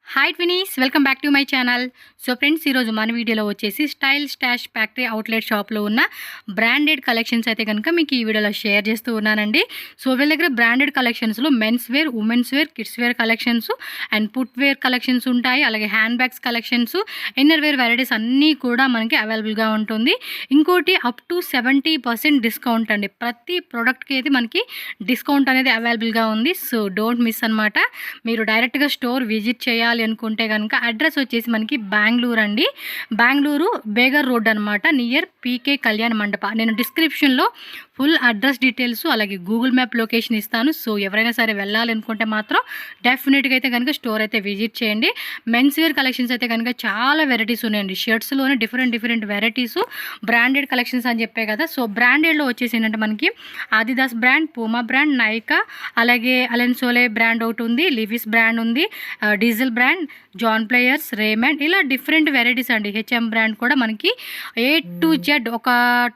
Hi twinnies, welcome back to my channel. So friends, ఈరోజు మన వీడియోలో వచ్చేసి స్టైల్ స్టాష్ ఫ్యాక్టరీ అవుట్లెట్ షాప్లో ఉన్న బ్రాండెడ్ కలెక్షన్స్ అయితే కనుక మీకు ఈ వీడియోలో షేర్ చేస్తూ ఉన్నానండి. సో వీళ్ళ దగ్గర బ్రాండెడ్ కలెక్షన్స్లో men's wear, women's wear, kids wear collections and footwear collections ఉంటాయి. అలాగే handbags collections, innerwear varieties అన్నీ కూడా మనకి అవైలబుల్గా ఉంటుంది. ఇంకోటి అప్ టు 70% డిస్కౌంట్ అండి. ప్రతి ప్రోడక్ట్కి అయితే మనకి డిస్కౌంట్ అనేది అవైలబుల్గా ఉంది. సో డోంట్ మిస్ అనమాట. మీరు డైరెక్ట్గా స్టోర్ విజిట్ చేయాలి అనుకుంటే కనుక అడ్రస్ వచ్చేసి మనకి బెంగళూరు అండి. బెంగళూరు బేగర్ రోడ్ అనమాట, నియర్ పీకే కళ్యాణ మండప. నేను డిస్క్రిప్షన్లో ఫుల్ అడ్రస్ డీటెయిల్స్ అలాగే గూగుల్ మ్యాప్ లొకేషన్ ఇస్తాను. సో ఎవరైనా సరే వెళ్ళాలి అనుకుంటే మాత్రం డెఫినెట్గా అయితే కనుక స్టోర్ అయితే విజిట్ చేయండి. మెన్స్ వేర్ కలెక్షన్స్ అయితే కనుక చాలా వెరైటీస్ ఉన్నాయండి. షర్ట్స్లోనే డిఫరెంట్ వెరైటీస్, బ్రాండెడ్ కలెక్షన్స్ అని చెప్పే కదా. సో బ్రాండెడ్లో వచ్చేసి ఏంటంటే మనకి Adidas brand, Puma brand, Nykaa, అలాగే అలెన్ సోలే బ్రాండ్ ఒకటి ఉంది, లివిస్ బ్రాండ్ ఉంది, Diesel brand, John Players, Raymond, ఇలా డిఫరెంట్ వెరైటీస్ అండి. హెచ్ఎం బ్రాండ్ కూడా మనకి A to Z ఒక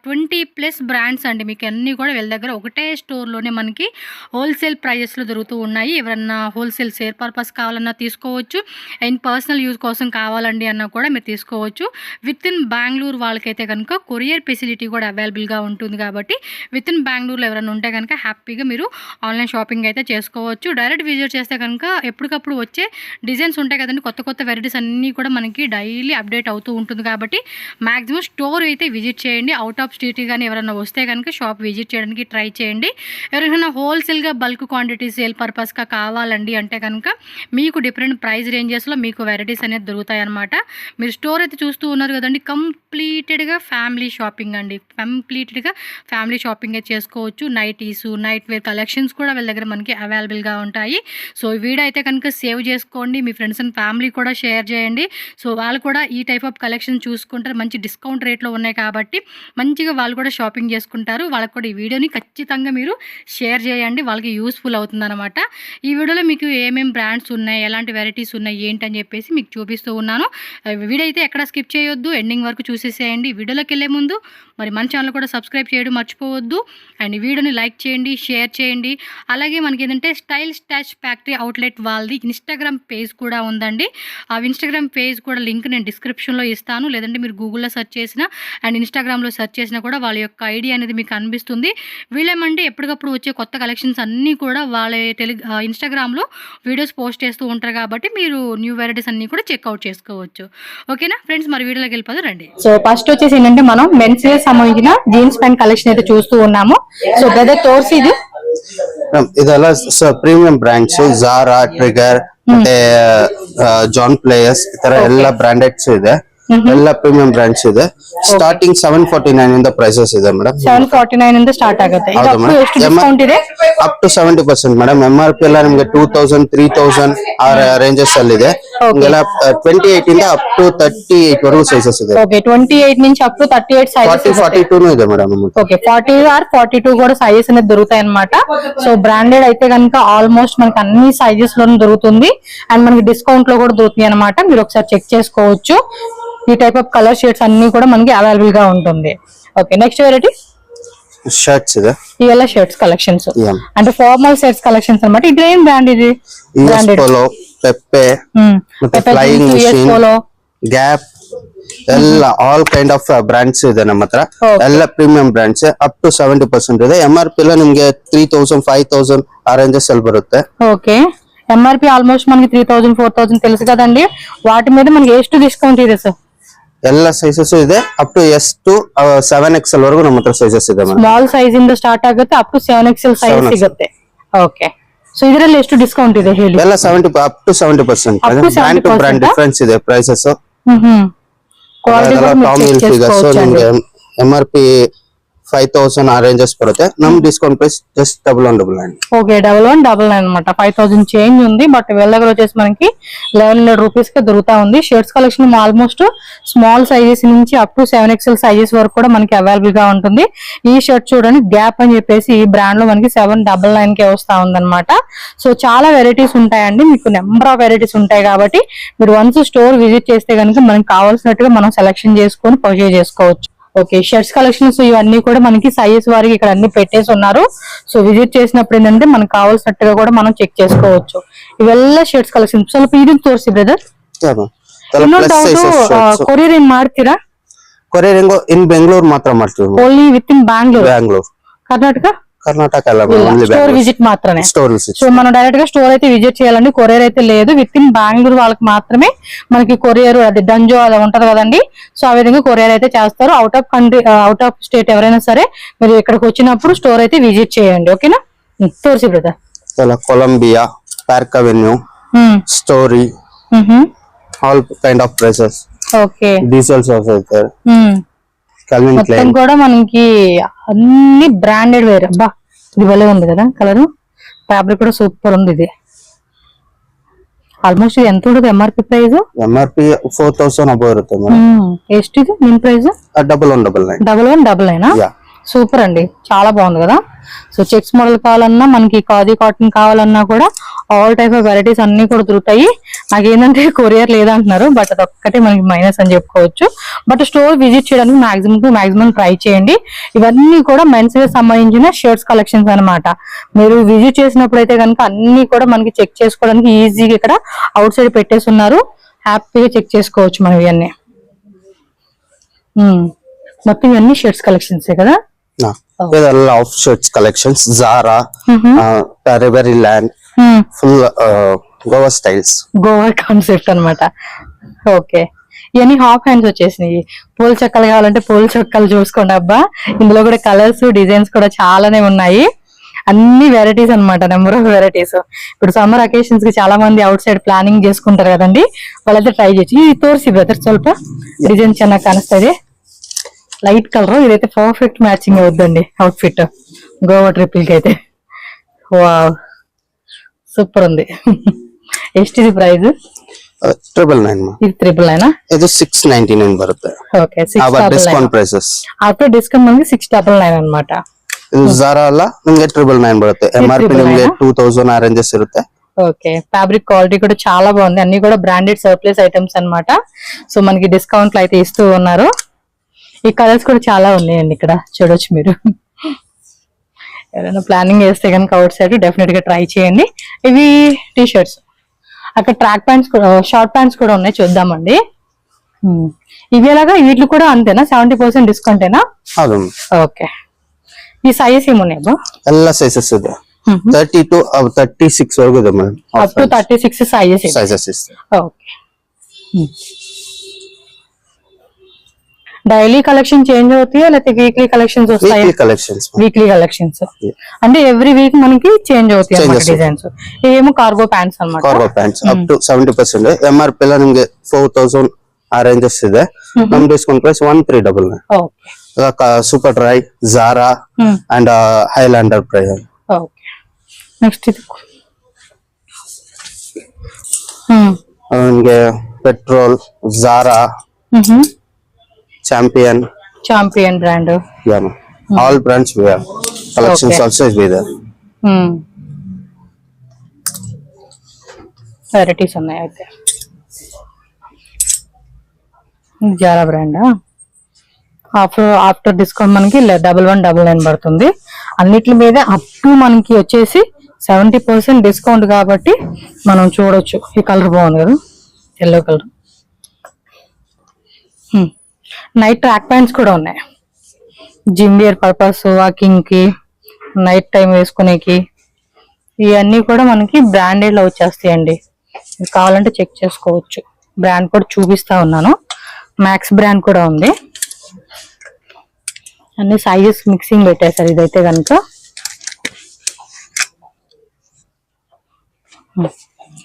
20+ బ్రాండ్స్ అండి. మీకు అన్నీ కూడా వీళ్ళ దగ్గర ఒకటే స్టోర్లోనే మనకి హోల్సేల్ ప్రైజెస్లో దొరుకుతూ ఉన్నాయి. ఎవరన్నా హోల్సేల్ సేల్ పర్పస్ కావాలన్నా తీసుకోవచ్చు, అండ్ పర్సనల్ యూజ్ కోసం కావాలండి అన్నా కూడా మీరు తీసుకోవచ్చు. విత్ ఇన్ బెంగళూరు వాళ్ళకైతే కనుక కొరియర్ ఫెసిలిటీ కూడా అవైలబుల్గా ఉంటుంది. కాబట్టి విత్ ఇన్ బెంగళూరులో ఎవరైనా ఉంటే కనుక హ్యాపీగా మీరు ఆన్లైన్ షాపింగ్ అయితే చేసుకోవచ్చు. డైరెక్ట్ విజిట్ చేస్తే కనుక ఎప్పటికప్పుడు వచ్చే డిజైన్స్ ఉంటాయి కదండి, కొత్త వెరైటీస్ అన్నీ కూడా మనకి డైలీ అప్డేట్ అవుతూ ఉంటుంది. కాబట్టి మ్యాక్సిమం స్టోర్ అయితే విజిట్ చేయండి. అవుట్ ఆఫ్ స్టేట్ కానీ ఎవరైనా వస్తే కనుక షాప్ విజిట్ చేయడానికి ట్రై చేయండి. ఎవరైనా హోల్సేల్గా బల్క్ క్వాంటిటీ సేల్ పర్పస్గా కావాలండి అంటే కనుక మీకు డిఫరెంట్ ప్రైస్ రేంజెస్లో మీకు వెరైటీస్ అనేది దొరుకుతాయి అన్నమాట. మీరు స్టోర్ అయితే చూస్తూ ఉన్నారు కదండి, కంప్లీటెడ్గా ఫ్యామిలీ షాపింగ్ అండి. కంప్లీటెడ్గా ఫ్యామిలీ షాపింగ్ అయితే చేసుకోవచ్చు. నైటీస్, నైట్ వేర్ కలెక్షన్స్ కూడా వీళ్ళ దగ్గర మనకి అవైలబుల్గా ఉంటాయి. సో ఈ వీడియో అయితే కనుక సేవ్ చేసుకోండి, మీ ఫ్రెండ్స్ అండ్ ఫ్యామిలీ కూడా షేర్ చేయండి. సో వాళ్ళు కూడా ఈ టైప్ ఆఫ్ కలెక్షన్ చూసుకుంటారు. మంచి డిస్కౌంట్ రేట్లో ఉన్నాయి కాబట్టి మంచిగా వాళ్ళు కూడా షాపింగ్ చేసుకుంటారు. వాళ్ళకి కూడా ఈ వీడియోని ఖచ్చితంగా మీరు షేర్ చేయండి, వాళ్ళకి యూస్ఫుల్ అవుతుందన్నమాట. ఈ వీడియోలో మీకు ఏమేమి బ్రాండ్స్ ఉన్నాయి, ఎలాంటి వెరైటీస్ ఉన్నాయి ఏంటని చెప్పేసి మీకు చూపిస్తూ ఉన్నాను. వీడియో అయితే ఎక్కడ స్కిప్ చేయొద్దు, ఎండింగ్ వరకు చూసేసేయండి. వీడియోలోకి వెళ్ళే ముందు మరి మన ఛానల్ కూడా సబ్స్క్రైబ్ చేయడం మర్చిపోవద్దు. అండ్ ఈ వీడియోని లైక్ చేయండి, షేర్ చేయండి. అలాగే మనకి ఏంటంటే స్టైల్ స్టాష్ ఫ్యాక్టరీ అవుట్లెట్ వాళ్ళది ఇన్స్టాగ్రామ్ పేజ్ కూడా ఉందండి. ఆ ఇన్స్టాగ్రామ్ పేజ్ కూడా లింక్ నేను డిస్క్రిప్షన్లో ఇస్తాను. లేదంటే మీరు గూగుల్లో సెర్చ్ చేసినా అండ్ ఇన్స్టాగ్రామ్లో సెర్చ్ చేసినా కూడా వాళ్ళ యొక్క ఐడి అనేది మీకు కనిపిస్తుంది. వీళ్ళేమంటే ఎప్పటికప్పుడు వచ్చే కొత్త కలెక్షన్స్ అన్నీ కూడా వాళ్ళ ఇన్స్టాగ్రామ్లో వీడియోస్ పోస్ట్ చేస్తూ ఉంటారు. కాబట్టి మీరు న్యూ వెరైటీస్ అన్నీ కూడా చెక్అవుట్ చేసుకోవచ్చు. ఓకేనా ఫ్రెండ్స్, మరి వీడియోలోకి వెళ్ళిపోదాం రండి. సో ఫస్ట్ వచ్చేసి ఏంటంటే మనం మెన్స్ వేర్ సంబంధించిన జీన్స్ ప్యాంట్ కలెక్షన్ అయితే చూస్తూ ఉన్నాము. సో బ్రదర్ తోర్స్ ಇದೆಲ್ಲ ಪ್ರೀಮಿಯಂ ಬ್ರಾಂಡ್ಸ್, ಜಾರಾ, ಟ್ರಿಗರ್ ಮತ್ತೆ ಜಾನ್ ಪ್ಲೇಯರ್ಸ್, ಈ ತರ ಎಲ್ಲ ಬ್ರಾಂಡೆಡ್ಸ್ ಇದೆ. ಎಲ್ಲ ಪ್ರೀಮಿಯಂ ಬ್ರಾಂಡ್ಸ್ ಇದೆ. ಸ್ಟಾರ್ಟಿಂಗ್ 749 ಇಂದ ಪ್ರೈಸಸ್ ಇದೆ ಮೇಡಮ್. 749 ಇಂದ ಸ್ಟಾರ್ಟ್ ಆಗುತ್ತೆ. ಎಷ್ಟು ಡಿಸ್ಕೌಂಟ್ ಇದೆ? Up to 70% madam. MRP ಎಲ್ಲ ನಿಮಗೆ 2000 3000 ಆ ರೇಂಜಸ್ ಅಲ್ಲಿ ಇದೆ. ನಿಮಗೆಲ್ಲ 28 ಇಂದ ಅಪ್ ಟು 38 ವರೆಗೂ ಸೈಜಸ್ ಇದೆ. ಓಕೆ, 28 నుంచి అప్ టు 38 సైజెస్ 42 ಇದೆ మేడం. ఓకే, 40 ఆర్ 42 కూడా సైజెస్ అనేది దొరుకుతాయి అన్నమాట. సో బ్రాండెడ్ అయితే కనుక ఆల్మోస్ట్ మనకి అన్ని సైజెస్ లోనే దొరుకుతుంది. అండ్ మనకి డిస్కౌంట్ లో కూడా దొరుకుతాయి అన్నమాట. మీరు ఒకసారి చెక్ చేసుకోవచ్చు. ఈ టైప్ ఆఫ్ కలర్ షేడ్స్ అన్ని కూడా మనకి అవైలబుల్ గా ఉంటుంది. ఓకే, నెక్స్ట్ వెరైటీ షర్ట్స్ ಇದೆ. ఇవల్ల షర్ట్స్ కలెక్షన్స్ అంటే ఫార్మల్ షర్ట్స్ కలెక్షన్స్ అన్నమాట. ఇది ఏం బ్రాండ్? ఇది బ్రాండెడ్ పోలో, పెప్పే, ಮತ್ತೆ ಫ್ಲೈಯಿಂಗ್ ಮಷೀನ್, ಗ್ಯಾಪ್ ಎಲ್ಲ ಆಲ್ ಕೈಂಡ್ ಆಫ್ ಬ್ರಾಂಡ್ಸ್ ಇದೆ ನಮ್ಮ ಹತ್ರ. ಎಲ್ಲ ಪ್ರೀಮಿಯಂ ಬ್ರಾಂಡ್ಸ್ ಅಪ್ ಟು 70% ಇದೆ. MRP ಎಲ್ಲ ನಿಮಗೆ 3000 5000 ಆ ರೇಂಜಸ್ ಅಲ್ಲಿ ಬರುತ್ತೆ. ఓకే, MRP ఆల్మోస్ట్ మనకి 3000 4000 తెలుసు కదండి. వాటి మీద మనకి ಎಷ್ಟು డిస్కౌంట్ ಇದೆ సార్? ಎಲ್ಲ ಸೈಜಸ್ ಇದೆ. Up to S to 7XL ವರೆಗೂ ನಮ್ಮ ಹತ್ರ ಸೈಜಸ್ ಇದೆ. ಸ್ಮಾಲ್ ಸೈಜ್ ಇಂದ ಸ್ಟಾರ್ಟ್ ಆಗುತ್ತೆ, ಅಪ್ ಟು 7XL ಸೈಜ್ ಸಿಗುತ್ತೆ. ಓಕೆ, ಸೊ ಇದರಲ್ಲಿ ಎಷ್ಟು ಡಿಸ್ಕೌಂಟ್ ಇದೆ ಹೇಳಿ? ಎಲ್ಲ 70 up to 70%. Brand to brand difference ಇದೆ prices. Quality Tom Hilfiger so ನಿಮಗೆ MRP 5000 ಆ ರೇಂಜಸ್ ಬರುತ್ತೆ. ನಮ್ ಡಿಸ್ಕೌಂಟ್ ಪ್ರೈಸ್ జస్ట్ 1199. ఓకే, 1199 అన్నమాట. 5000 చేంజ్ ఉంది. బట్ వీళ్ళ దగ్గర వచ్చేసి మనకి 1100 రూపీస్ కి దొరుకుతా ఉంది. Shirts collection almost small sizes నుంచి అప్ టు 7XL సైజెస్ వరకు కూడా మనకి అవైలబుల్ గా ఉంటుంది. ఈ షర్ట్ చూడండి, గ్యాప్ అని చెప్పేసి ఈ బ్రాండ్ లో మనకి 799 కే వస్తా ఉందన్నమాట. సో చాలా వెరైటీస్ ఉంటాయండి, మీకు నెంబర్ ఆఫ్ వెరైటీస్ ఉంటాయి. కాబట్టి మీరు వన్స్ స్టోర్ విజిట్ చేస్తే కనుక మనకి కావాల్సినట్టుగా మనం సెలెక్షన్ చేసుకొని పర్చేజ్ చేసుకోవచ్చు. ఓకే, షర్ట్స్ కలెక్షన్స్ ఇవన్నీ కూడా మనకి సైజ్ వారికి ఇక్కడ అన్ని పెట్టేసి ఉన్నారు. సో విజిట్ చేసినప్పుడు ఏంటంటే మనకు కావాల్సినట్టుగా కూడా మనం చెక్ చేసుకోవచ్చు. ಇವೆಲ್ಲ ಶರ್ಟ್ಸ್ ಕಲೆಕ್ಷನ್. ಸ್ವಲ್ಪ ಇದನ್ನ ತೋರಿಸಿ ಬ್ರದರ್. ಇನ್ನೊಂದು ಡೌಟ್, ಕೊರಿಯರ್ ಏನ್ ಮಾಡ್ತೀರಾ? ಕೊರಿಯರ್ ಇನ್ ಬೆಂಗಳೂರು ಮಾತ್ರ ಮಾಡ್ತೀವಿ. Only with in Bangalore. Karnataka store visit మాత్రమే. సో మనం డైరెక్ట్ గా స్టోర్ అయితే విజిట్ చేయాలండి, కొరియర్ అయితే లేదు. విత్ ఇన్ బెంగళూరు వాళ్ళకి మాత్రమే మనకి కొరియర్, అది డంజో అలా ఉంటది కదండి. సో ఆ విధంగా కొరియర్ అయితే చేస్తారు. Out of country, out of state ఎవరైనా సరే మీరు ఇక్కడికి వచ్చినప్పుడు స్టోర్ అయితే విజిట్ చేయండి. ఓకేనా? తోర్సి brother. Columbia, Park Avenue, story, all kind of dresses. Okay, Diesels అయితే మొత్తం కూడా మనకి అన్ని బ్రాండెడ్ వేర్. అబ్బా ఇది భలే ఉంది కదా కలర్, ఫ్యాబ్రిక్ కూడా సూపర్ ఉంది. ఇది ఆల్మోస్ట్ ఎంత ఉంటుంది ఎంఆర్పి ప్రైస్? ఎంఆర్పి 4000 అబౌవ్ ఇರುತ್ತೆ. ಎಷ್ಟು ఇది మిన్ ప్రైస్? 1199. సూపర్ అండి, చాలా బాగుంది కదా. సో చెక్స్ మోడల్ కావాలన్నా, మనకి ఖాదీ కాటన్ కావాలన్నా కూడా ఆల్ టైప్ ఆఫ్ వెరైటీస్ అన్ని కూడా దొరుకుతాయి. నాకేంటంటే కొరియర్ లేదంటున్నారు, బట్ అదొక్కటే మనకి మైనస్ అని చెప్పుకోవచ్చు. బట్ స్టోర్ విజిట్ చేయడానికి మాక్సిమం ట్రై చేయండి. ఇవన్నీ కూడా మెన్స్ కి సంబంధించిన షర్ట్స్ కలెక్షన్స్ అన్నమాట. మీరు విజిట్ చేసినప్పుడు అయితే కనుక అన్ని కూడా మనకి చెక్ చేసుకోవడానికి ఈజీగా ఇక్కడ అవుట్ సైడ్ పెట్టేసి ఉన్నారు. హ్యాపీగా చెక్ చేసుకోవచ్చు మనం ఇవన్నీ. మొత్తం ఇవన్నీ షర్ట్స్ కలెక్షన్స్ కదా. ఆఫ్ షర్ట్స్ కలెక్షన్స్, జారా, టెరిబరీ ల్యాండ్, full Goa styles, Goa concept అన్నమాట. ఓకే, ఇవన్నీ హాఫ్ హ్యాండ్స్ వచ్చేసినాయి. పూల చక్కలు కావాలంటే పూల చక్కలు చూసుకోండి. అబ్బా ఇందులో కూడా కలర్స్, డిజైన్స్ కూడా చాలానే ఉన్నాయి. అన్ని వెరైటీస్ అన్నమాట, నెంబర్ ఆఫ్ వెరైటీస్. ఇప్పుడు సమ్మర్ అకేషన్స్ కి చాలా మంది అవుట్ సైడ్ ప్లానింగ్ చేసుకుంటారు కదండి, వాళ్ళైతే ట్రై చేయొచ్చు. ఇది తోర్సి బ్రదర్, ಸ್ವಲ್ಪ డిజైన్ ಚೆನ್ನಾಗಿ ಕಾಣಿಸ್ತಾ లైట్ కలర్. ఇదైతే పర్ఫెక్ట్ మ్యాచింగ్ అవుతుందండి అవుట్ ఫిట్ గోవా ట్రిప్ కి అయితే. వావ్ సూపర్ ఉంది. ఎಷ್ಟಿದೆ ಪ್ರೈಸ್? 999. ಇದು 999. ಇದು 699 ಬರುತ್ತೆ. Okay, 699. Discount prices. After discount ನಮಗೆ 699 ಅన్నమాట. ಇದು ಜಾರಾ ಅಲ್ಲ, ನಿಮಗೆ 999 ಬರುತ್ತೆ. ಎಂಆರ್ಪಿ ನಿಮಗೆ 2000 ಆ ರೇಂಜಸ್ ಇರುತ್ತೆ. ఓకే, ఫ్యాబ్రిక్ క్వాలిటీ కూడా చాలా బాగుంది. అన్ని కూడా బ్రాండెడ్ సర్ప్లస్ ఐటమ్స్ అన్నమాట. సో మనకి డిస్కౌంట్లు అయితే ఇస్తూ ఉన్నారు. ఈ కలర్స్ కూడా చాలా ఉన్నాయండి ఇక్కడ చూడొచ్చు మీరు. ఎవరైనా ప్లానింగ్ చేస్తే కనుక అవుట్ సైడ్ డెఫినెట్ గా ట్రై చేయండి. ఇవి టీ షర్ట్స్, అక్కడ ట్రాక్ ప్యాంట్స్ కూడా, షార్ట్ ప్యాంట్స్ కూడా ఉన్నాయి, చూద్దామండి. ఇవి ఎలాగా? వీటిలో కూడా అంతేనా? 70% డిస్కౌంట్ ఏనా? ఓకే, ఈ సైజ్ ఏమున్నాయి? ಎಲ್ಲ ಸೈಜಸ್ ಇದೆ. 30 to 36 ವರೆಗೂ ಇದೆ ಮೇಡಂ. అప్ టు 36 సైజెస్ ಇದೆ. ఓకే, డైలీ కలెక్షన్ చేంజ్ అవుతాయా లేకపోతే వీక్లీ కలెక్షన్స్ వస్తాయా? వీక్లీ కలెక్షన్స్ అంటే ఎవ్రీ వీక్ మనకి చేంజ్ అవుతాయి అన్నమాట డిజైన్స్. ఇవేమో కార్గో ప్యాంట్స్ అన్నమాట. Cargo pants up to 70%. MRP లో ನಿಮಗೆ 4000 ಆ ರೇಂಜಸ್ ಇದೆ. ನಮ್ಮ discount price 1399. Okay, Superdry, Zara and Highlander price. Okay, next ಇದು ನಿಮಗೆ petrol, Zara, Champion brand. All brands we have. Collections also is there. Varieties ఉన్నాయి అయితే. Zara brand. ఆఫ్టర్ డిస్కౌంట్ మనకి 1199 పడుతుంది. అన్నిటి మీద అప్ టు మనకి వచ్చేసి 70% డిస్కౌంట్ కాబట్టి మనం చూడొచ్చు. ఈ కలర్ బాగుంది కదా, yellow colour. Night track pants కూడా ఉన్నాయి. జిమ్ వేర్ పర్పస్, వాకింగ్ కి, నైట్ టైం వేసుకునేకి, ఇవన్నీ కూడా మనకి బ్రాండెడ్ లో వచ్చేస్తాయండి. కావాలంటే చెక్ చేసుకోవచ్చు. బ్రాండ్ కూడా చూపిస్తా ఉన్నాను. మ్యాక్స్ బ్రాండ్ కూడా ఉంది. అన్ని సైజెస్ మిక్సింగ్ పెట్టేశారు ఇదైతే కనుక.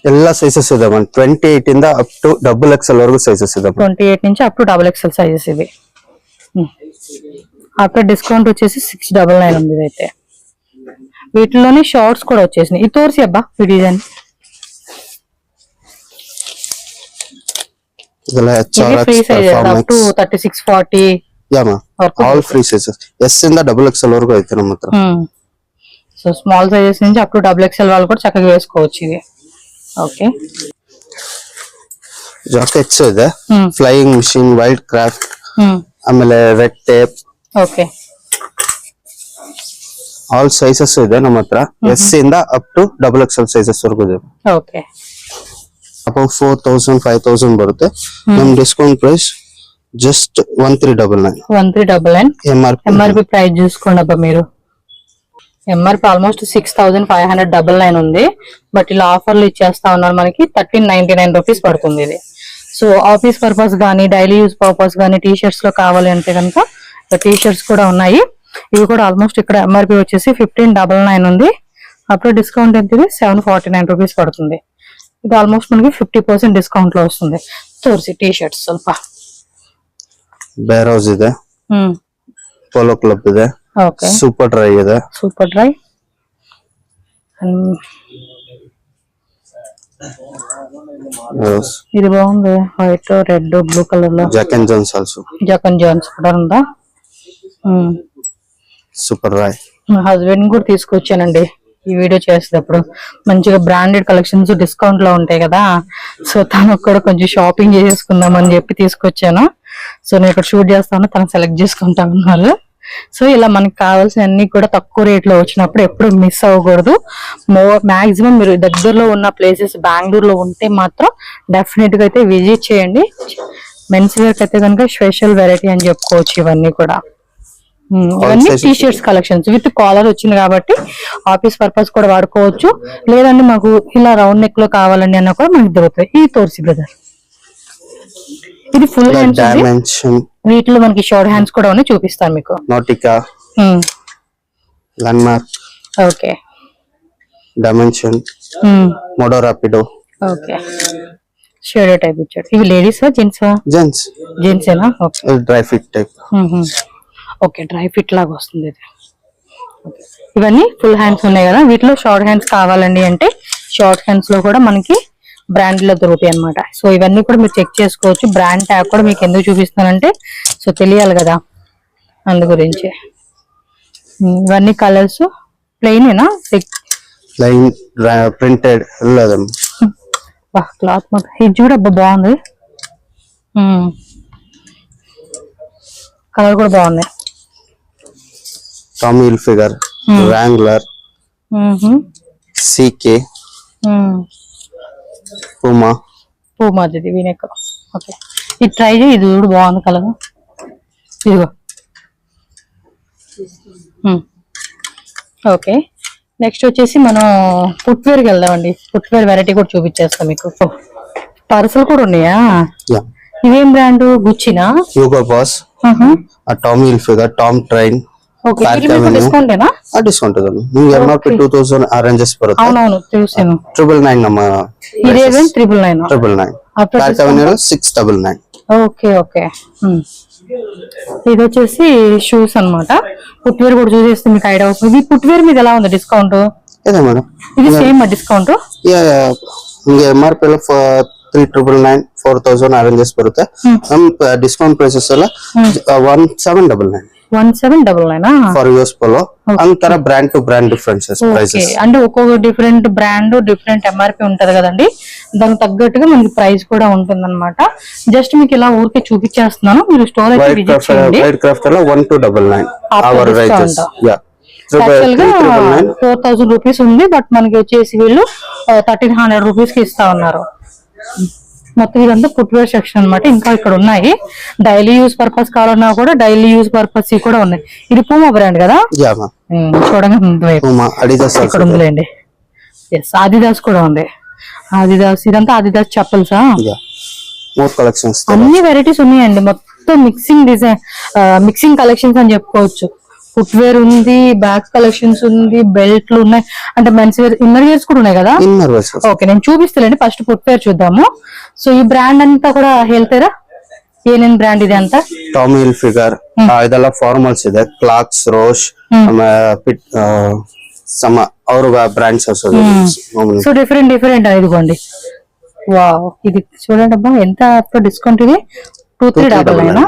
ಎಲ್ಲ ಸೈಜಸ್ ಇದೆ 28 ಇಂದ ಅಪ್ ಟು XXL ವರೆಗೂ ಸೈಜಸ್ ಇದೆ. 28 నుంచి అప్ టు XXL సైజెస్ ఇవి. ఆఫ్టర్ డిస్కౌంట్ వచ్చేసి 699 ఉంది ఇదైతే. వీటిలోనే షార్ట్స్ కూడా వచ్చేసినాయి. ఇది తోర్సి అబ్బా ఈ design. Free size up to 36, 40. All free sizes. S ఇంದ XXL వరకు అయితే ನಮ್ಮ ಹತ್ರ. సో స్మాల్ సైజెస్ నుంచి అప్ టు XXL వాళ్ళు కూడా చక్కగా వేసుకోవచ్చు ఇది. ఓకే, జాకెట్స్ ಇದೆ. ఫ్లయింగ్ మిషన్, వైల్డ్ క్రాఫ్ట్, ಆಮೇಲೆ red tape okay all sizes ಇದೆ ನಮ್ಮ ಹತ್ರ. ಎಸ್ ಇಂದ ಅಪ್ ಟು XXL ಸೈಜಸ್ ವರೆಗೂ ಇದೆ. ಓಕೆ ಅಪ್ 4000 5000 ಬರುತ್ತೆ. ನಮ್ discount price just 1399 MRP price చూసుకోండి మీరు. ఎంఆర్పి ఆల్మోస్ట్ 6599 ఉంది. బట్ ఇలా ఆఫర్లు ఇచ్చేస్తా ఉన్నారు మనకి 1399 రూపీస్ పడుతుంది ఇది. సో ఆఫీస్ పర్పస్ గానీ డైలీ యూజ్ పర్పస్ గానీ టీ షర్ట్స్ లో కావాలి అంటే కనుక టీ షర్ట్స్ కూడా ఉన్నాయి. ఇవి కూడా ఆల్మోస్ట్ ఇక్కడ ఎంఆర్పి వచ్చేసి 1599 ఉంది. అప్పుడు డిస్కౌంట్ ఎంత ఇది 749 రూపీస్ పడుతుంది. ఇది ఆల్మోస్ట్ మనకి 50% డిస్కౌంట్ లో వస్తుంది. తోర్సి టీ షర్ట్స్ ಸ್ವಲ್ಪ ಬೇರ್ ಹೌಸ್ ಇದೆ, ಪೋಲೋ ಕ್ಲಬ್ ಇದೆ, ಸೂಪರ್ ಡ್ರೈ ಇದೆ, ఇది బాగుంది వైట్ రెడ్ బ్లూ కలర్ లో. Jack and Jones also, Jack and Jones కూడా ఉందా. Super dry. మా హస్బెండ్ కూడా తీసుకొచ్చానండి ఈ వీడియో చేసేటప్పుడు. మంచిగా బ్రాండెడ్ కలెక్షన్స్ డిస్కౌంట్ లో ఉంటాయి కదా, సో తనకు కూడా కొంచెం షాపింగ్ చేసేసుకుందాం అని చెప్పి తీసుకొచ్చాను. సో నేను ఇక్కడ షూట్ చేస్తాను, తను సెలెక్ట్ చేసుకుంటా ఉన్నారు. సో ఇలా మనకి కావాల్సిన అన్ని కూడా తక్కువ రేట్ లో వచ్చినప్పుడు ఎప్పుడు మిస్ అవ్వకూడదు. మాక్సిమం మీరు దగ్గరలో ఉన్న ప్లేసెస్ బెంగళూరులో ఉంటే మాత్రం డెఫినెట్ గా అయితే విజిట్ చేయండి. మెన్స్ వేర్ అయితే కనుక స్పెషల్ వెరైటీ అని చెప్పుకోవచ్చు. ఇవన్నీ కూడా ఇవన్నీ T shirts collections with collar వచ్చింది కాబట్టి ఆఫీస్ పర్పస్ కూడా వాడుకోవచ్చు. లేదంటే మాకు ఇలా రౌండ్ నెక్ లో కావాలండి అన్న కూడా మనకి దొరుకుతాయి. ఈ తోర్సి బ్రదర్ ఇది ఫుల్ హ్యాండ్స్, వీటిలో మనకి షార్ట్ హ్యాండ్స్ కూడా ఉన్నాయి, చూపిస్తాను మీకు. నోటికా, లండ్మార్క్, ఓకే, డైమెన్షన్, మోడో రాపిడో, ఓకే, షేడో టైప్ ఇచ్చాడు. ఇవి లేడీస్ జెంట్స్? జెంట్స్ ఏనా? Okay, dry fit type. Okay, dry fit లాగా వస్తుంది ఇది. ఇవన్నీ ఫుల్ హ్యాండ్స్ ఉన్నాయి కదా, వీటిలో షార్ట్ హ్యాండ్స్ కావాలండి అంటే షార్ట్ హ్యాండ్స్ లో కూడా మనకి బ్రాండ్ లో దొరుకుతాయి అన్నమాట. సో ఇవన్నీ కూడా మీరు చెక్ చేసుకోవచ్చు. బ్రాండ్ ట్యాగ్ కూడా మీకు ఎందుకు చూపిస్తానంటే సో తెలియాలి కదా, అందు గురించి. ఇవన్నీ కలర్స్ ప్లెయిన్ ఏనా? ప్లెయిన్ ప్రింటెడ్ క్లాత్ మొత్తం ఇది చూడబ్బా బాగుంది. కలర్ కూడా బాగుంది. టామీ హిల్ఫిగర్, వ్రాంగ్లర్, సీకే, పూమాది వీనెక్. ఓకే, ఇది ట్రై చేయి, ఇది కూడా బాగుంది కలర్. ఇదిగో ఓకే. నెక్స్ట్ వచ్చేసి మనం ఫుట్వేర్కి వెళ్దామండి. ఫుట్వేర్ వెరైటీ కూడా చూపించేస్తాం మీకు. పర్సులు కూడా ఉన్నాయా? ఇవేం బ్రాండ్? గుచ్చినా? హ్యూగో బాస్, టామీ హిల్ఫిగర్, టామ్ ట్రైన్. ఓకే, డిస్కౌంట్ ఏనా? డిస్కౌంట్ ಇದೆ. ನಿಮಗೆ ಎಂಆರ್ಪಿ 2000 ರೇಂಜಸ್ ಬರುತ್ತೆ. అవునవును చూసాను. 999 ನಮ್ಮ ఇదేవేం 999. Park avenue 699. Okay okay. ఇది వచ్చేసి షూస్ అన్నమాట. ఫుట్వేర్ కూడా చూసేస్తే మీకు ఐడియా వస్తుంది. ఈ ఫుట్వేర్ మీద ఎలా ఉంది డిస్కౌంట్? ಇದೆ ಮೇಡಂ, ఇది సేమ్ డిస్కౌంట్. ನಿಮಗೆ ಎಂಆರ್ಪಿ 3999 4000 ರೇಂಜಸ್ ಬರುತ್ತೆ. ನಮ್ಮ ಡಿಸ್ಕೌಂಟ್ ಪ್ರೈಸಸ್ ಎಲ್ಲ 1799. 1799 ఫర్ యూస్ పోలో. అంతర brand to brand differences prices. అంటే ఒక్కొక్క డిఫరెంట్ బ్రాండ్ డిఫరెంట్ ఎంఆర్పి ఉంటది కదండి, దానికి తగ్గట్టుగా మనకి ప్రైస్ కూడా ఉంటుంది అనమాట. జస్ట్ మీకు ఇలా ఊరికే చూపించేస్తున్నాను, మీరు స్టోర్ అయితే విజిట్ చేయండి. వైట్ క్రాఫ్ట్ లో 1299 అవర్ రైజెస్. యా, యాక్చువల్ గా 4000 రూపీస్ ఉంది, బట్ మనకి వచ్చేసి వీళ్ళు 1300 రూపీస్ కి ఇస్తా ఉన్నారు. మొత్తం ఇదంతా ఫుట్వేర్ సెక్షన్ అన్నమాట. ఇంకా ఇక్కడ ఉన్నాయి డైలీ యూజ్ పర్పస్ కావాలన్నా కూడా డైలీ యూజ్ పర్పస్ కూడా ఉన్నాయి. ఇది పూమా బ్రాండ్ కదా, చూడండి ఇక్కడ ఉందిలేండి. ఎస్, ఆదిదాస్ కూడా ఉంది. ఆదిదాస్, ఇదంతా ఆదిదాస్ చెప్పల్సా? అన్ని వెరైటీస్ ఉన్నాయండి. మొత్తం మిక్సింగ్ డిజైన్, మిక్సింగ్ కలెక్షన్స్ అని చెప్పుకోవచ్చు. ఫుట్వేర్ ఉంది, బ్యాగ్ కలెక్షన్స్ ఉంది, బెల్ట్లు ఉన్నాయి, అంటే మెన్స్ వేర్, ఇన్నర్ వేర్స్ కూడా ఉన్నాయి కదా. ఓకే, నేను చూపిస్తానండి. ఫస్ట్ ఫుట్వేర్ చూద్దాము. సో ఈ బ్రాండ్ అంతా కూడా ಹೇಳ್ತೀರಾ ಏನೇನ್ ಬ್ರಾಂಡ್ ಇದೆ ಅಂತ? ಟಾಮಿ ಹಿಲ್ಫಿಗರ್, ಇದೆಲ್ಲ ಫಾರ್ಮಲ್ಸ್ ಇದೆ. ಕ್ಲಾಕ್ಸ್, ರೋಶ್, ಸಮ ಅವ್ರ ಬ್ರಾಂಡ್ಸ್. సో డిఫరెంట్ ఇదిగోండి. వావ్, ఇది చూడండి అబ్బా, ఎంత డిస్కౌంట్ ఇది. 2399.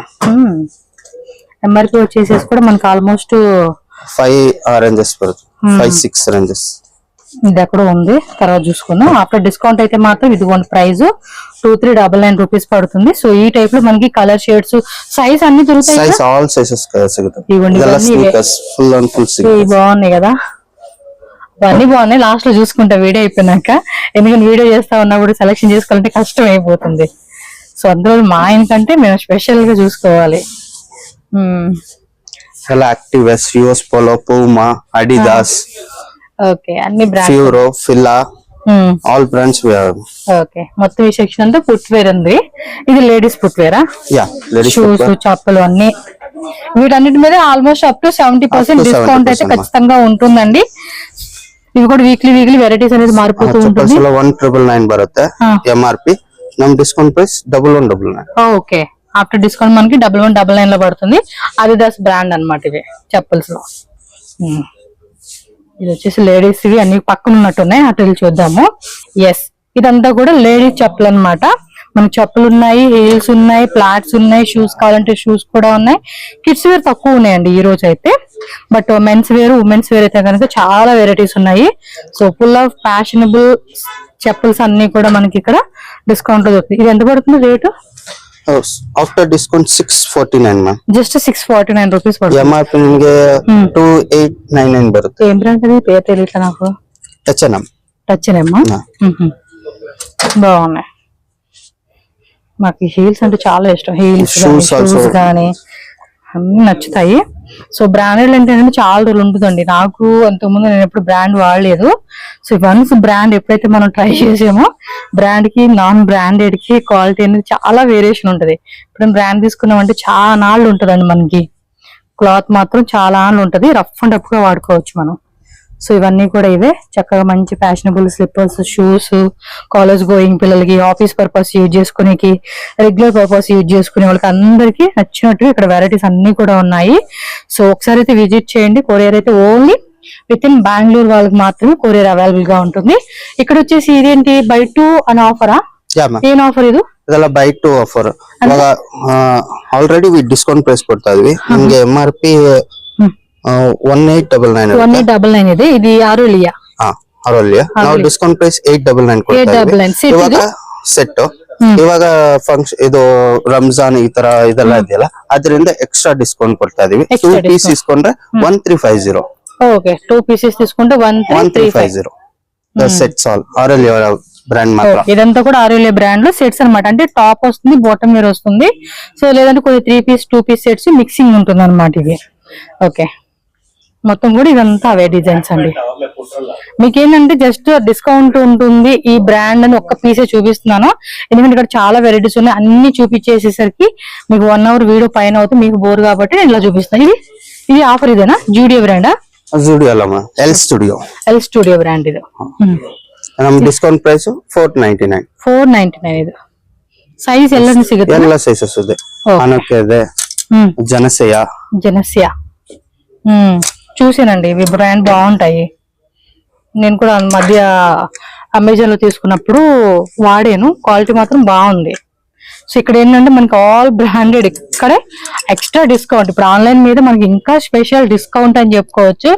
ఎంఆర్పి వచ్చేసేసి కూడా మనకి ఆల్మోస్ట్ 5 రేంజెస్ పడుతుంది. 5-6 రేంజెస్. ఇది ఎక్కడ ఉంది తర్వాత చూసుకుందాం. ఆఫ్టర్ డిస్కౌంట్ అయితే మాత్రం ఇదిగోండి ప్రైస్ 2399 రూపీస్ పడుతుంది. సో ఈ టైప్ లో మనకి కలర్ షేడ్స్ సైజ్ అన్ని దొరుకుతాయి. సైజ్ ఆల్ సైజెస్ సిగుతాయి. ఇవ్వండి ఫుల్ అండ్ ఫుల్ బాగున్నాయి కదా, అన్ని బాగున్నాయి. లాస్ట్ లో చూసుకుంటా వీడియో అయిపోయినాక, ఎందుకంటే వీడియో చేస్తా ఉన్నప్పుడు సెలెక్షన్ చేసుకోవాలంటే కష్టం అయిపోతుంది. సో అందులో మా ఆయనకంటే మేము స్పెషల్ గా చూసుకోవాలి. యాక్టివ్ ఎస్, US Polo, Puma, Adidas, okay అన్ని brands, Furo, Fila, all brands we have. Okay మొత్తం ఈ సెక్షన్ అంతా ఫుట్ వేర్ ఉంది. ఇది లేడీస్ ఫుట్ వేరా? యా, లేడీస్ షూస్, చెప్పులు అన్ని. వీటన్నిటి మీద ఆల్మోస్ట్ అప్ టు 70% డిస్కౌంట్ అయితే ఖచ్చితంగా ఉంటుందండి. ఇవి కూడా వీక్లీ వెరైటీస్ అనేది మారిపోతూ ఉంటుంది. 1999 బರುತ್ತೆ ఎంఆర్పి, నమ్ discount price 1199. Okay after discount మనకి 1199 లో పడుతుంది. అడిదాస్ బ్రాండ్ అన్నమాట ఇవి చెప్పుల్స్ లో. ఇది వచ్చేసి లేడీస్ ఇవి అన్ని పక్కన ఉన్నట్టున్నాయి, అటు వెళ్ళి చూద్దాము. ఎస్ ఇదంతా కూడా లేడీస్ చెప్పులు అన్నమాట. మనకి చెప్పులు ఉన్నాయి, హీల్స్ ఉన్నాయి, ఫ్లాట్స్ ఉన్నాయి, షూస్ కావాలంటే షూస్ కూడా ఉన్నాయి. కిడ్స్ వేర్ తక్కువ ఉన్నాయండి ఈ రోజు అయితే, but men's wear, women's wear అయితే కనుక చాలా వెరైటీస్ ఉన్నాయి. సో ఫుల్ ఆఫ్ ఫ్యాషనబుల్ చెప్పుల్స్ అన్ని కూడా మనకి ఇక్కడ డిస్కౌంట్ లో దొరుకుతుంది. ఇది ఎంత పడుతుంది rate? After discount 649 ma'am. Just 649 rupees పడుతుంది. ఎంఆర్పి నిಮಗೆ 2899 ಬರುತ್ತೆ. ఏం బ్రాండ్ అది? పేరు తెలియట్లా నాకు. H&M. టచ్నేమ్మా బాగున్నాయి. మాకు హీల్స్ అంటే చాలా ఇష్టం. హీల్స్ షూస్ కానీ అన్ని నచ్చుతాయి. సో బ్రాండెడ్ అంటే చాలా రోజులు ఉంటుందండి. నాకు అంతకుముందు నేను ఎప్పుడు బ్రాండ్ వాడలేదు. సో వన్స్ బ్రాండ్ ఎప్పుడైతే మనం ట్రై చేసామో, బ్రాండ్ కి నాన్ బ్రాండెడ్ కి క్వాలిటీ అనేది చాలా వేరియేషన్ ఉంటది. ఇప్పుడు బ్రాండ్ తీసుకున్నామంటే చాలా నాళ్ళు ఉంటదండి మనకి. క్లాత్ మాత్రం చాలా నాళ్ళు ఉంటది, రఫ్ అండ్ టఫ్ గా వాడుకోవచ్చు మనం. సో ఇవన్నీ కూడా ఇవే చక్కగా మంచి fashionable slippers, shoes, college going పిల్లలకి, ఆఫీస్ పర్పస్ యూజ్ చేసుకునేకి, రెగ్యులర్ పర్పస్ యూజ్ చేసుకునే వాళ్ళకి అందరికి నచ్చినట్టు ఇక్కడ వెరైటీస్ అన్ని కూడా ఉన్నాయి. సో ఒకసారి అయితే విజిట్ చేయండి. కొరియర్ అయితే ఓన్లీ విత్ ఇన్ బెంగళూరు వాళ్ళకి మాత్రమే కొరియర్ అవైలబుల్ గా ఉంటుంది. ఇక్కడ వచ్చేసి ఇదేంటి బై 2 అని ఆఫరా? ఏం ఆఫర్ ఇది? ಇದೆಲ್ಲ ಬೈ 2 ಆಫರ್. ಇವಾಗ ಆಲ್ರೆಡಿ ವಿ ಡಿಸ್ಕೌಂಟ್ ಪ್ರೈಸ್ ಕೊಡ್ತಾ ಇದೀವಿ. ನಿಮಗೆ ಎಂಆರ್ಪಿ 1899 ಇದೆ. ఇది ಆರೋಲಿಯಾ. ಆರೋಲಿಯಾ. ನಾವು ಡಿಸ್ಕೌಂಟ್ ಪ್ರೈಸ್ 899 ಕೊಡ್ತಾ ಇದೀವಿ. ಇವಾಗ ಸೆಟ್ ಇವಾಗ ಫಂಕ್ಷನ್ ಇದು ರಂಜಾನ್ ಈ ತರ ಇದೆಲ್ಲ ಇದೆಯಲ್ಲ, ಅದರಿಂದ ಎಕ್ಸ್ಟ್ರಾ ಡಿಸ್ಕೌಂಟ್ ಕೊಡ್ತಾ ಇದೀವಿ. 2 ಪೀಸ್ తీసుకుంటే 1350. ఓకే 2 పీసెస్ తీసుకుంటే 1350. సెట్స్ ఆల్ ఆరోలియా బ్రాండ్ మాత్రం. ఇదంతా కూడా ఆరోలియా బ్రాండ్ లో సెట్స్ అన్నమాట. అంటే టాప్ వస్తుంది, బాటమ్ వేర్ వస్తుంది. సో లేదంటే కొన్ని 3 పీస్ 2 పీస్ సెట్స్ మిక్సింగ్ ఉంటుంది అన్నమాట ఇవి. ఓకే మొత్తం కూడా ఇదంతా అవే డిజైన్స్ అండి. మీకేంటంటే జస్ట్ డిస్కౌంట్ ఉంటుంది ఈ బ్రాండ్ అని ఒక్క పీసే చూపిస్తున్నాను, ఎందుకంటే ఇక్కడ చాలా వెరైటీస్ ఉన్నాయి. అన్ని చూపించేసేసరికి మీకు 1 అవర్ వీడియో పైన అవుతుంది, మీకు బోర్ కాబట్టి నేను ఇలా చూపిస్తాను. ఇది ఆఫర్ ఇదేనా? జూడియో బ్రాండా? జూడియో అಲ್ಲ L studio. L studio brand ఇది. ನಮ್ಮ ಡಿಸ್ಕೌಂಟ್ ಪ್ರೈಸ್ 499. 499 ಇದು. ಸೈಜ್ ಎಲ್ಲ ಸಿಗುತ್ತೆ? ಎಲ್ಲ ಸೈಜಸ್ ಇದೆ. ಅನಕ್ಕೆ ಇದೆ, జనస్య చూసానండి. ఇవి బ్రాండ్ బాగుంటాయి. నేను కూడా మధ్య అమెజాన్ లో తీసుకున్నప్పుడు వాడాను, క్వాలిటీ మాత్రం బాగుంది. సో ఇక్కడ ఏంటంటే మనకి ఆల్ బ్రాండెడ్, ఇక్కడే ఎక్స్ట్రా డిస్కౌంట్. ఇప్పుడు ఆన్లైన్ మీద మనకి ఇంకా స్పెషల్ డిస్కౌంట్ అని చెప్పుకోవచ్చు.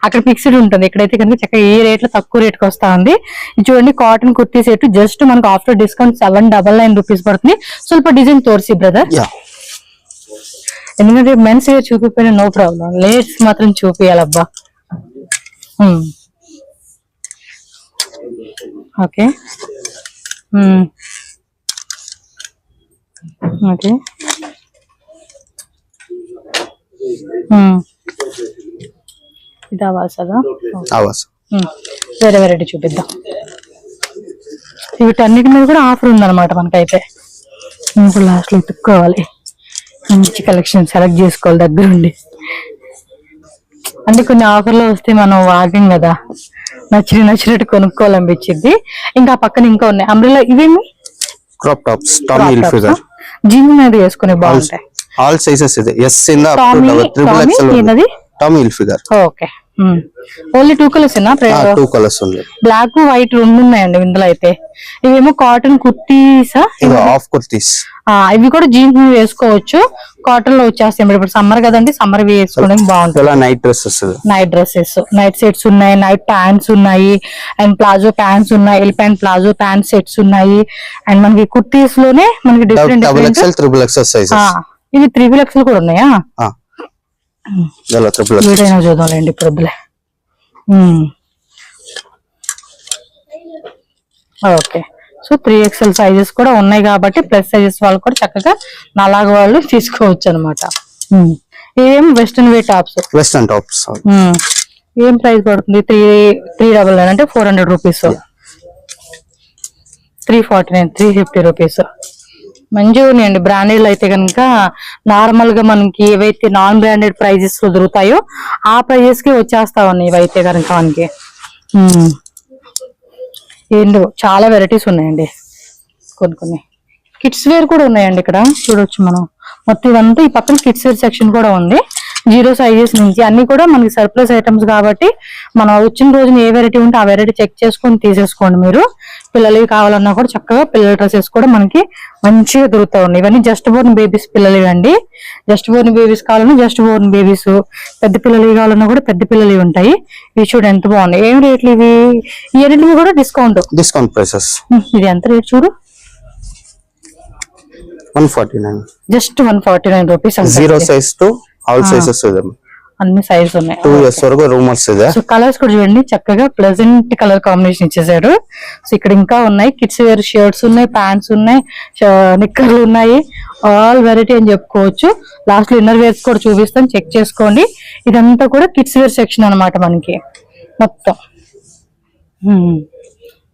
అక్కడ ఫిక్స్డ్ ఉంటుంది, ఇక్కడైతే కనుక చక్కగా ఏ రేట్ లో తక్కువ రేట్కి వస్తా ఉంది. ఇది చూడండి కాటన్ కుర్తీ సెట్ జస్ట్ మనకు ఆఫ్టర్ డిస్కౌంట్ 799 రూపీస్ పడుతుంది. ಸ್ವಲ್ಪ డిజైన్ తోర్సి బ్రదర్, ఎందుకంటే మెన్స్ వేర్ చూపిపోయినా నో ప్రాబ్లం, లేడీస్ మాత్రం చూపియాలబ్బా. ఓకే ఓకే ఇది ఆవాసదా? వేరే వెరైటీ చూపిద్దాం. వీటన్నిటి మీద కూడా ఆఫర్ ఉందన్నమాట మనకైతే. ఇప్పుడు లాస్ట్ లో ఎత్తుక్కోవాలి, మంచి కలెక్షన్ సెలెక్ట్ చేసుకోవాలి దగ్గరుండి. అంటే కొన్ని ఆఫర్లు వస్తే మనం వాగం కదా, నచ్చినట్టు కొనుక్కోవాలనిపించింది. ఇంకా పక్కన ఇంకా ఉన్నాయి అంబ్రెల్లా. ఇవేమి? Crop tops, Tommy Hilfiger. Jean మీద వేసుకునే బాగుంటాయి. ఆల్ సైజెస్ ಇದೆ. ఎస్ ఇంద అప్ టు డబుల్ XXL. ఏంది? Tommy Hilfiger. Okay only 2 colours 2 colours ఉంది. బ్లాక్ వైట్ రెండు ఉన్నాయండి ఇందులో అయితే. ఇవేమో కాటన్ కుర్తీసా, ఇది హాఫ్ కుర్తీస్. ఇవి కూడా జీన్స్ వేసుకోవచ్చు, కాటన్ లో వచ్చేస్తాయి. ఇప్పుడు సమ్మర్ కదండి, సమ్మర్ వేసుకోవడానికి బాగుంటుంది. Night dresses, night dresses, night sets ఉన్నాయి, నైట్ ప్యాంట్స్ ఉన్నాయి, అండ్ ప్లాజో ప్యాంట్స్ ఉన్నాయి, L pant palazzo pant sets ఉన్నాయి. అండ్ మనకి కుర్తీస్ లోనే మనకి డిఫరెంట్ ఇవి 3XL కూడా ఉన్నాయా? వీడైనా చూద్దాంలేండి ఇప్పుడు వద్దులే. ఓకే, సో 3XL సైజెస్ కూడా ఉన్నాయి కాబట్టి ప్లస్ సైజెస్ వాళ్ళు కూడా చక్కగా నాలాగా వాళ్ళు తీసుకోవచ్చు అనమాట. ఏం వెస్టర్న్ వే టాప్స్, వెస్టర్న్ టాప్స్ ఏం ప్రైస్ పడుతుంది? 399 అంటే 400 రూపీస్, 349, 350 రూపీస్. మంచిగా ఉన్నాయండి. బ్రాండెడ్ అయితే కనుక నార్మల్ గా మనకి ఏవైతే నాన్ బ్రాండెడ్ ప్రైజెస్ లో దొరుకుతాయో ఆ ప్రైజెస్ కి వచ్చేస్తా ఉన్నాయి ఇవైతే కనుక మనకి. ఏంటో చాలా వెరైటీస్ ఉన్నాయండి. కొన్ని కిడ్స్ వేర్ కూడా ఉన్నాయండి ఇక్కడ చూడొచ్చు మనం. మొత్తం ఇదంతా ఈ పక్కన కిడ్స్ వేర్ సెక్షన్ కూడా ఉంది. 0 సైజెస్ నుంచి అన్ని కూడా మనకి సర్ప్లస్ ఐటమ్స్ కాబట్టి మనం వచ్చిన రోజున ఏ వెరైటీ ఉంటే ఆ వెరైటీ చెక్ చేసుకొని తీసేసుకోండి మీరు. పిల్లలవి కావాలన్నా కూడా చక్కగా పిల్లల డ్రెస్సెస్ కూడా మనకి మంచిగా దొరుకుతా ఉన్నాయి. ఇవన్నీ జస్ట్ బోర్న్ బేబీస్ పిల్లలు అండి. జస్ట్ బోర్న్ బేబీస్ కావాలన్నా జస్ట్ బోర్న్ బేబీస్, పెద్ద పిల్లలు కావాలన్నా కూడా పెద్ద పిల్లలు ఉంటాయి. ఇవి చూడు ఎంత బాగున్నాయి. ఏం రేట్లు ఇవి? ఈ రేట్లు కూడా డిస్కౌంట్ ప్రైసెస్. ఇది ఎంత రేట్ చూడు, 149, just 149 rupees. 0 size to all sizes అన్ని సైజ్ ఉన్నాయి. 2 ఇయర్స్ వరకు రూమర్స్ ಇದೆ. సో కలర్స్ కూడా చూడండి, చక్కగా ప్లెజెంట్ కలర్ కాంబినేషన్ ఇచ్చేసారు. సో ఇక్కడ ఇంకా ఉన్నాయి, కిడ్స్ వేర్ షర్ట్స్ ఉన్నాయి, ప్యాంట్స్ ఉన్నాయి, నిక్కర్లు ఉన్నాయి, ఆల్ వెరైటీ అని చెప్పుకోవచ్చు. లాస్ట్ లో ఇన్నర్ వేర్స్ కూడా చూపిస్తాం, చెక్ చేసుకోండి. ఇదంతా కూడా కిడ్స్ వేర్ సెక్షన్ అన్నమాట మనకి మొత్తం.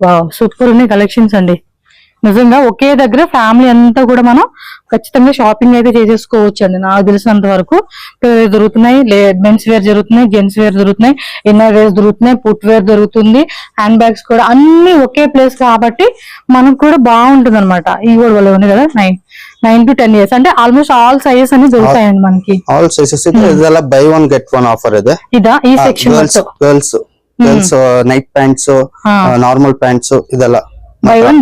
వావ్, సూపర్ ఉన్నాయి కలెక్షన్స్ అండి. నిజంగా ఒకే దగ్గర ఫ్యామిలీ అంతా కూడా మనం ఖచ్చితంగా షాపింగ్ అయితే చేసేసుకోవచ్చు అండి. నాకు తెలిసినంత వరకు దొరుకుతున్నాయి, మెన్స్ వేర్ జరుగుతున్నాయి, జెంట్స్ వేర్ దొరుకుతున్నాయి, ఇన్నర్ వేర్స్ దొరుకుతున్నాయి, ఫుట్ వేర్ దొరుకుతుంది, హ్యాండ్ బ్యాగ్స్ కూడా అన్ని ఒకే ప్లేస్ కాబట్టి మనకు కూడా బాగుంటుంది అనమాట. ఇవి కూడా వాళ్ళు ఉంది కదా 9 to 10 ఇయర్స్ అంటే ఆల్మోస్ట్ ఆల్ సైజెస్ అన్ని దొరుకుతాయండి మనకి. All sizes buy 1 get 1 offer ಇದೆ. ఇదా ఈ section girls night pants, normal pants ఇదెಲ್ಲ buy one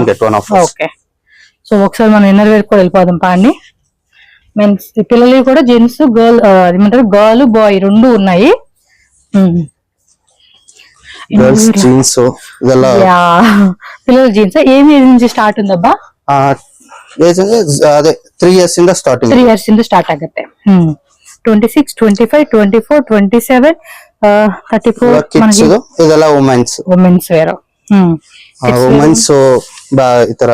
get one offer. Okay, so ఒకసారి మనం ఇన్నర్ వేర్ కూడా వెళ్ళిపోదాం పాండి. మెన్స్ పిల్లలు కూడా జెంట్స్ గర్ల్ ఏమంటారు గర్ల్ బాయ్ రెండు ఉన్నాయి. జీన్స్ పిల్లల జీన్స్ ఏమి ఏజ్ నుంచి స్టార్ట్ ఉందబ్బా? ಅದೇ 3 years ಇಂದ ಸ್ಟಾರ್ಟಿಂಗ್. 3 years ಇಂದ ಸ್ಟಾರ್ಟ್ ಆಗುತ್ತೆ. 26, 25, 24, 27, 34 ಇದೆಲ್ಲ ವುಮೆನ್ಸ್ ವೇರ್. ವುಮೆನ್ಸ್ ಈ ತರ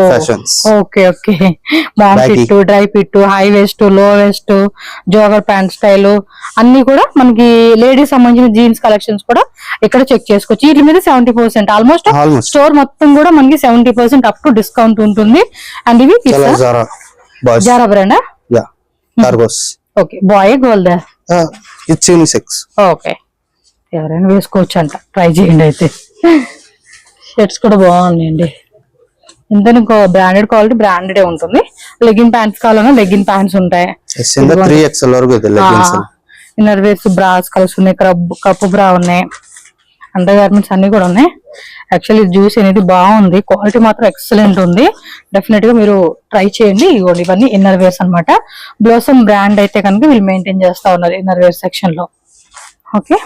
fashions. Okay bomb fit, dry fit, high waist, లో వేస్ట్, జోగర్ ప్యాంట్ స్టైల్ అన్ని కూడా మనకి లేడీస్ సంబంధించిన జీన్స్ కలెక్షన్స్ కూడా ఇక్కడ చెక్ చేసుకోవచ్చు. వీటి మీద 70% ఆల్మోస్ట్ స్టోర్ మొత్తం కూడా మనకి 70% అప్ టు డిస్కౌంట్ ఉంటుంది. అండ్ ఇవి Zara brand cargos. Okay, boy girl దా? It's unisex. ఓకే, ఎవరైనా వేసుకోవచ్చు అంట, ట్రై చేయండి. అయితే షర్ట్స్ కూడా బాగున్నాయండి. ఎంత బ్రాండెడ్ క్వాలిటీ బ్రాండెడ్ ఉంటుంది. లెగిన్ ప్యాంట్స్ కావాలన్నా లెగిన్ ప్యాంట్స్ ఉంటాయి. 3XL వరకు ఇన్నర్ వేర్స్, బ్రాస్ కలర్స్ ఉన్నాయి, కప్పు బ్రా ఉన్నాయి, అండర్ గార్మెంట్స్ అన్ని కూడా ఉన్నాయి. యాక్చువల్లీ జ్యూస్ అనేది బాగుంది, క్వాలిటీ మాత్రం ఎక్సలెంట్ ఉంది. డెఫినెట్ గా మీరు ట్రై చేయండి. ఇవన్నీ ఇన్నర్ వేర్స్ అనమాట. బ్లోసమ్ బ్రాండ్ అయితే కనుక వీళ్ళు మెయింటైన్ చేస్తా ఉన్నారు ఇన్నర్ వేర్ సెక్షన్ లో. ఓకే.